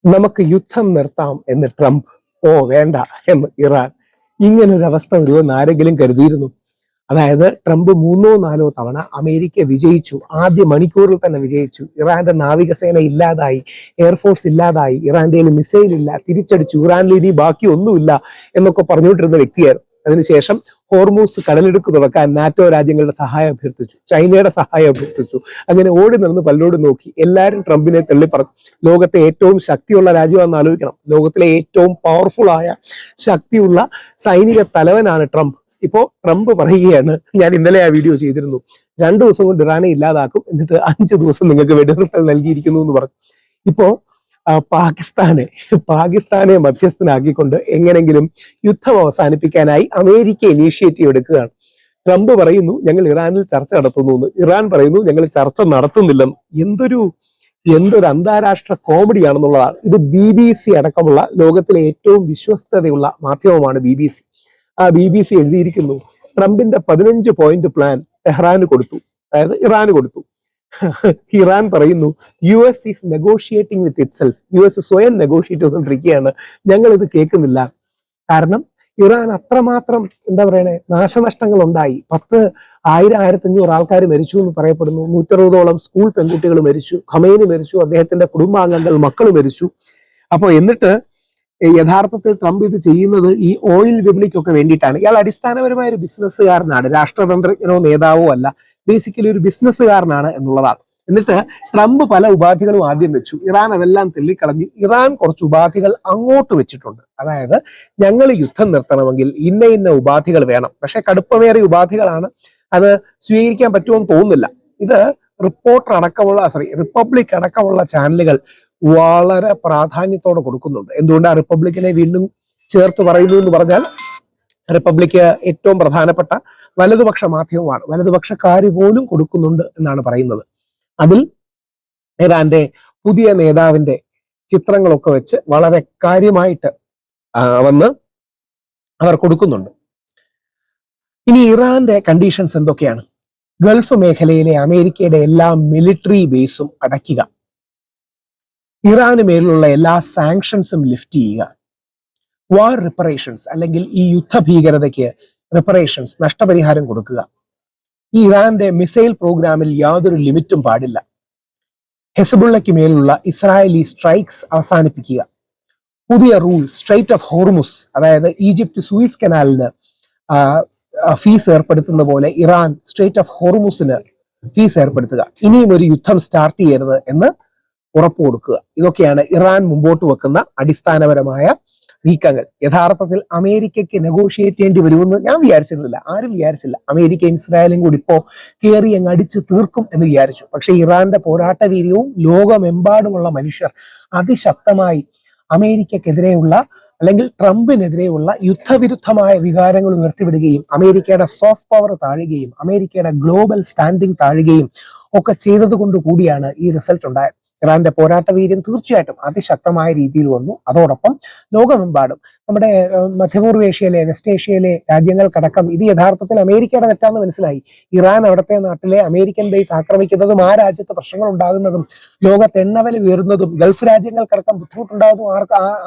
നമുക്ക് യുദ്ധം നിർത്താം എന്ന് ട്രംപ്, ഓ വേണ്ട എന്ന് ഇറാൻ. ഇങ്ങനൊരു അവസ്ഥ വരുമെന്ന് ആരെങ്കിലും കരുതിയിരുന്നു? അതായത് ട്രംപ് 3-4 തവണ അമേരിക്ക വിജയിച്ചു, ആദ്യ മണിക്കൂറിൽ തന്നെ വിജയിച്ചു. ഇറാന്റെ നാവികസേന ഇല്ലാതായി, എയർഫോഴ്സ് ഇല്ലാതായി, ഇറാന്റെ മിസൈൽ ഇല്ല, തിരിച്ചടിച്ചു, ഇറാനിൽ ഇനി ബാക്കി ഒന്നുമില്ല എന്നൊക്കെ പറഞ്ഞുകൊണ്ടിരുന്ന വ്യക്തിയായിരുന്നു. അതിനുശേഷം ഹോർമൂസ് കടലിടുക്ക് തുറക്കാൻ നാറ്റോ രാജ്യങ്ങളുടെ സഹായം അഭ്യർത്ഥിച്ചു, ചൈനയുടെ സഹായം അഭ്യർത്ഥിച്ചു. അങ്ങനെ ഓടി നടന്ന് പലരോടും നോക്കി. എല്ലാവരും ട്രംപിനെ തള്ളിപ്പറഞ്ഞു. ലോകത്തെ ഏറ്റവും ശക്തിയുള്ള രാജ്യമാണെന്ന് ആലോചിക്കണം. ലോകത്തിലെ ഏറ്റവും പവർഫുൾ ആയ ശക്തിയുള്ള സൈനിക തലവനാണ് ട്രംപ്. ഇപ്പോ ട്രംപ് പറയുകയാണ്, ഞാൻ ഇന്നലെ ആ വീഡിയോ ചെയ്തിരുന്നു, 2 ദിവസം കൊണ്ട് ഇറാനെ ഇല്ലാതാക്കും, എന്നിട്ട് 5 ദിവസം നിങ്ങൾക്ക് വെടിനിർത്തൽ നൽകിയിരിക്കുന്നു എന്ന് പറഞ്ഞു. ഇപ്പോ പാകിസ്ഥാനെ മധ്യസ്ഥനാക്കിക്കൊണ്ട് എങ്ങനെങ്കിലും യുദ്ധം അവസാനിപ്പിക്കാനായി അമേരിക്ക ഇനീഷ്യേറ്റീവ് എടുക്കുകയാണ്. ട്രംപ് പറയുന്നു ഞങ്ങൾ ഇറാനിൽ ചർച്ച നടത്തുന്നു എന്ന്, ഇറാൻ പറയുന്നു ഞങ്ങൾ ചർച്ച നടത്തുന്നില്ലെന്ന്. എന്തൊരു അന്താരാഷ്ട്ര കോമഡിയാണെന്നുള്ളതാണ്. ഇത് BBC അടക്കമുള്ള ലോകത്തിലെ ഏറ്റവും വിശ്വസ്തതയുള്ള മാധ്യമമാണ് BBC. ആ BBC എഴുതിയിരിക്കുന്നു, ട്രംപിന്റെ 15 പോയിന്റ് പ്ലാൻ ടെഹ്റാന് കൊടുത്തു, അതായത് ഇറാന് കൊടുത്തു. ഇറാൻ പറയുന്നു US is negotiating with itself. US സ്വയം നെഗോഷിയേറ്റ് ചെയ്തുകൊണ്ടിരിക്കുകയാണ്, ഞങ്ങൾ ഇത് കേൾക്കുന്നില്ല. കാരണം ഇറാൻ അത്രമാത്രം എന്താ പറയണേ, നാശനഷ്ടങ്ങൾ ഉണ്ടായി. 10,000-1500 ആൾക്കാർ മരിച്ചു എന്ന് പറയപ്പെടുന്നു. 160ഓളം സ്കൂൾ പെൺകുട്ടികൾ മരിച്ചു, ഖമേനി മരിച്ചു, അദ്ദേഹത്തിന്റെ കുടുംബാംഗങ്ങൾ, മക്കൾ മരിച്ചു. അപ്പൊ എന്നിട്ട് യഥാർത്ഥത്തിൽ ട്രംപ് ഇത് ചെയ്യുന്നത് ഈ ഓയിൽ വിപണിക്കൊക്കെ വേണ്ടിയിട്ടാണ്. ഇയാൾ അടിസ്ഥാനപരമായ ഒരു ബിസിനസ്സുകാരനാണ്, രാഷ്ട്രതന്ത്രജ്ഞനോ നേതാവോ അല്ല, ബേസിക്കലി ഒരു ബിസിനസ്സുകാരനാണ് എന്നുള്ളതാണ്. എന്നിട്ട് ട്രംപ് പല ഉപാധികളും ആദ്യം വെച്ചു, ഇറാൻ അതെല്ലാം തെള്ളിക്കളഞ്ഞു. ഇറാൻ കുറച്ച് ഉപാധികൾ അങ്ങോട്ട് വെച്ചിട്ടുണ്ട്. അതായത് ഞങ്ങൾ യുദ്ധം നിർത്തണമെങ്കിൽ ഇന്ന ഉപാധികൾ വേണം, പക്ഷെ കടുപ്പമേറിയ ഉപാധികളാണ്, അത് സ്വീകരിക്കാൻ പറ്റുമെന്ന് തോന്നുന്നില്ല. ഇത് റിപ്പബ്ലിക് അടക്കമുള്ള ചാനലുകൾ വളരെ പ്രാധാന്യത്തോടെ കൊടുക്കുന്നുണ്ട്. എന്തുകൊണ്ടാണ് റിപ്പബ്ലിക്കിനെ വീണ്ടും ചേർത്ത് പറയുന്നു എന്ന് പറഞ്ഞാൽ, റിപ്പബ്ലിക് ഏറ്റവും പ്രധാനപ്പെട്ട വലതുപക്ഷ മാധ്യമമാണ്, വലതുപക്ഷക്കാര് പോലും കൊടുക്കുന്നുണ്ട് എന്നാണ് പറയുന്നത്. അതിൽ ഇറാന്റെ പുതിയ നേതാവിന്റെ ചിത്രങ്ങളൊക്കെ വെച്ച് വളരെ കാര്യമായിട്ട് വന്ന് അവർ കൊടുക്കുന്നുണ്ട്. ഇനി ഇറാന്റെ കണ്ടീഷൻസ് എന്തൊക്കെയാണ്? ഗൾഫ് മേഖലയിലെ അമേരിക്കയുടെ എല്ലാ മിലിറ്ററി ബേസും അടയ്ക്കുക, ഇറാന് മേലുള്ള എല്ലാ സാങ്ഷൻസും ലിഫ്റ്റ് ചെയ്യുക, വാർ റിപ്പറേഷൻസ് അല്ലെങ്കിൽ ഈ യുദ്ധഭീകരതയ്ക്ക് റിപ്പറേഷൻസ്, നഷ്ടപരിഹാരം കൊടുക്കുക, ഈ ഇറാന്റെ മിസൈൽ പ്രോഗ്രാമിൽ യാതൊരു ലിമിറ്റും പാടില്ല, ഹെസ്ബുള്ളയ്ക്ക് മേലുള്ള ഇസ്രായേലി സ്ട്രൈക്സ് അവസാനിപ്പിക്കുക, പുതിയ റൂൾ സ്ട്രെയ്റ്റ് ഓഫ് ഹോർമുസ്, അതായത് ഈജിപ്റ്റ് സൂയിസ് കനാലിന് ഫീസ് ഏർപ്പെടുത്തുന്ന പോലെ ഇറാൻ സ്ട്രെയ്റ്റ് ഓഫ് ഹോർമുസിന് ഫീസ് ഏർപ്പെടുത്തുക, ഇനിയും ഒരു യുദ്ധം സ്റ്റാർട്ട് ചെയ്യരുത് എന്ന് ഉറപ്പ് കൊടുക്കുക. ഇതൊക്കെയാണ് ഇറാൻ മുമ്പോട്ട് വെക്കുന്ന അടിസ്ഥാനപരമായ നീക്കങ്ങൾ. യഥാർത്ഥത്തിൽ അമേരിക്കയ്ക്ക് നെഗോഷിയേറ്റ് ചെയ്യേണ്ടി വരുമെന്ന് ഞാൻ വിചാരിച്ചിരുന്നില്ല, ആരും വിചാരിച്ചില്ല. അമേരിക്കയും ഇസ്രായേലും കൂടി ഇപ്പോ കയറി അങ്ങ് അടിച്ചു തീർക്കും എന്ന് വിചാരിച്ചു. പക്ഷെ ഇറാന്റെ പോരാട്ട വീര്യവും ലോകമെമ്പാടുമുള്ള മനുഷ്യർ അതിശക്തമായി അമേരിക്കക്കെതിരെയുള്ള അല്ലെങ്കിൽ ട്രംപിനെതിരെയുള്ള യുദ്ധവിരുദ്ധമായ വികാരങ്ങൾ ഉയർത്തിവിടുകയും അമേരിക്കയുടെ സോഫ്റ്റ് പവർ താഴുകയും അമേരിക്കയുടെ ഗ്ലോബൽ സ്റ്റാൻഡിംഗ് താഴുകയും ഒക്കെ ചെയ്തത് കൊണ്ട് കൂടിയാണ് ഈ റിസൾട്ട് ഉണ്ടായത്. ഇറാന്റെ പോരാട്ട വീര്യം തീർച്ചയായിട്ടും അതിശക്തമായ രീതിയിൽ വന്നു. അതോടൊപ്പം ലോകമെമ്പാടും നമ്മുടെ മധ്യപൂർവ്വ ഏഷ്യയിലെ, വെസ്റ്റ് ഏഷ്യയിലെ രാജ്യങ്ങൾക്കടക്കം ഇത് യഥാർത്ഥത്തിൽ അമേരിക്കയുടെ തെറ്റാന്ന് മനസ്സിലായി. ഇറാൻ അവിടുത്തെ നാട്ടിലെ അമേരിക്കൻ ബേസ് ആക്രമിക്കുന്നതും ആ രാജ്യത്ത് പ്രശ്നങ്ങൾ ഉണ്ടാകുന്നതും ലോകത്ത് എണ്ണവില ഉയരുന്നതും ഗൾഫ് രാജ്യങ്ങൾക്കടക്കം ബുദ്ധിമുട്ടുണ്ടാകുന്നതും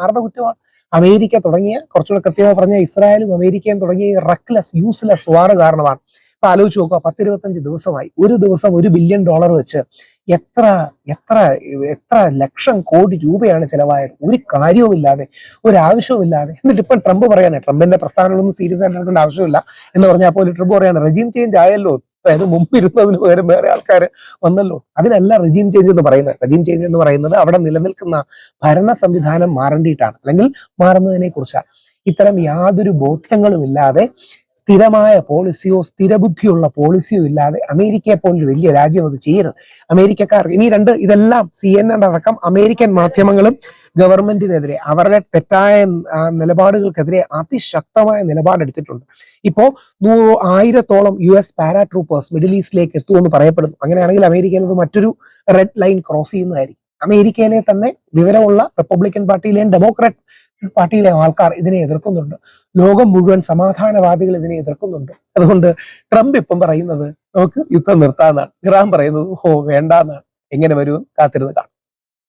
ആരുടെ കുറ്റമാണ്? അമേരിക്ക തുടങ്ങിയ, കുറച്ചുകൂടെ കൃത്യമായി പറഞ്ഞ ഇസ്രായേലും അമേരിക്കയും തുടങ്ങിയ റെക്ലെസ് യൂസ്ലെസ് വാർ കാരണമാണ്. ഇപ്പൊ ആലോചിച്ച് നോക്കുക, 10-25 ദിവസമായി ഒരു ദിവസം $1 ബില്യൺ വെച്ച് എത്ര ലക്ഷം കോടി രൂപയാണ് ചെലവായത്, ഒരു കാര്യവുമില്ലാതെ, ഒരു ആവശ്യവുമില്ലാതെ. എന്നിട്ട് ഇപ്പം ട്രംപ് പറയാനേ, ട്രംപിന്റെ പ്രസ്ഥാനങ്ങളൊന്നും സീരിയസ് ആയിട്ട് എടുക്കേണ്ട ആവശ്യമില്ല എന്ന് പറഞ്ഞാൽ പോലെ ട്രംപ് പറയാണ് റെജീം ചേഞ്ച് ആയല്ലോ, അതായത് മുമ്പ് ഇരുന്നതിന് പകരം വേറെ ആൾക്കാർ വന്നല്ലോ. അതിനല്ല റെജീം ചേഞ്ച് എന്ന് പറയുന്നത്. റെജീം ചേഞ്ച് എന്ന് പറയുന്നത് അവിടെ നിലനിൽക്കുന്ന ഭരണ സംവിധാനം മാറേണ്ടിയിട്ടാണ്, അല്ലെങ്കിൽ മാറുന്നതിനെ കുറിച്ചാണ്. ഇത്തരം യാതൊരു ബോധ്യങ്ങളും ഇല്ലാതെ, സ്ഥിരമായ പോളിസിയോ സ്ഥിരബുദ്ധിയുള്ള പോളിസിയോ ഇല്ലാതെ അമേരിക്കയെ പോലൊരു വലിയ രാജ്യം അത് ചെയ്യരുത്. അമേരിക്കക്കാർ ഇതെല്ലാം CNN അടക്കം അമേരിക്കൻ മാധ്യമങ്ങളും ഗവൺമെന്റിനെതിരെ, അവരുടെ തെറ്റായ നിലപാടുകൾക്കെതിരെ അതിശക്തമായ നിലപാടെടുത്തിട്ടുണ്ട്. ഇപ്പോ 1000-ഓളം US പാരാട്രൂപ്പേഴ്സ് മിഡിൽ ഈസ്റ്റിലേക്ക് എത്തുമെന്ന് പറയപ്പെടുന്നു. അങ്ങനെയാണെങ്കിൽ അമേരിക്കയിൽ അത് മറ്റൊരു റെഡ് ലൈൻ ക്രോസ് ചെയ്യുന്നതായിരിക്കും. അമേരിക്കയിലെ തന്നെ വിവരമുള്ള റിപ്പബ്ലിക്കൻ പാർട്ടിയിലെയും ഡെമോക്രാറ്റ് പാർട്ടിയിലെ ആൾക്കാർ ഇതിനെ എതിർക്കുന്നുണ്ട്. ലോകം മുഴുവൻ സമാധാനവാദികൾ ഇതിനെ എതിർക്കുന്നുണ്ട്. അതുകൊണ്ട് ട്രംപ് ഇപ്പം പറയുന്നത് നമുക്ക് യുദ്ധം നിർത്താന്നാണ്, ഇറാൻ പറയുന്നത് വേണ്ടാന്നാണ്. എങ്ങനെ വരുമെന്ന് കാത്തിരുന്ന് കാണാം.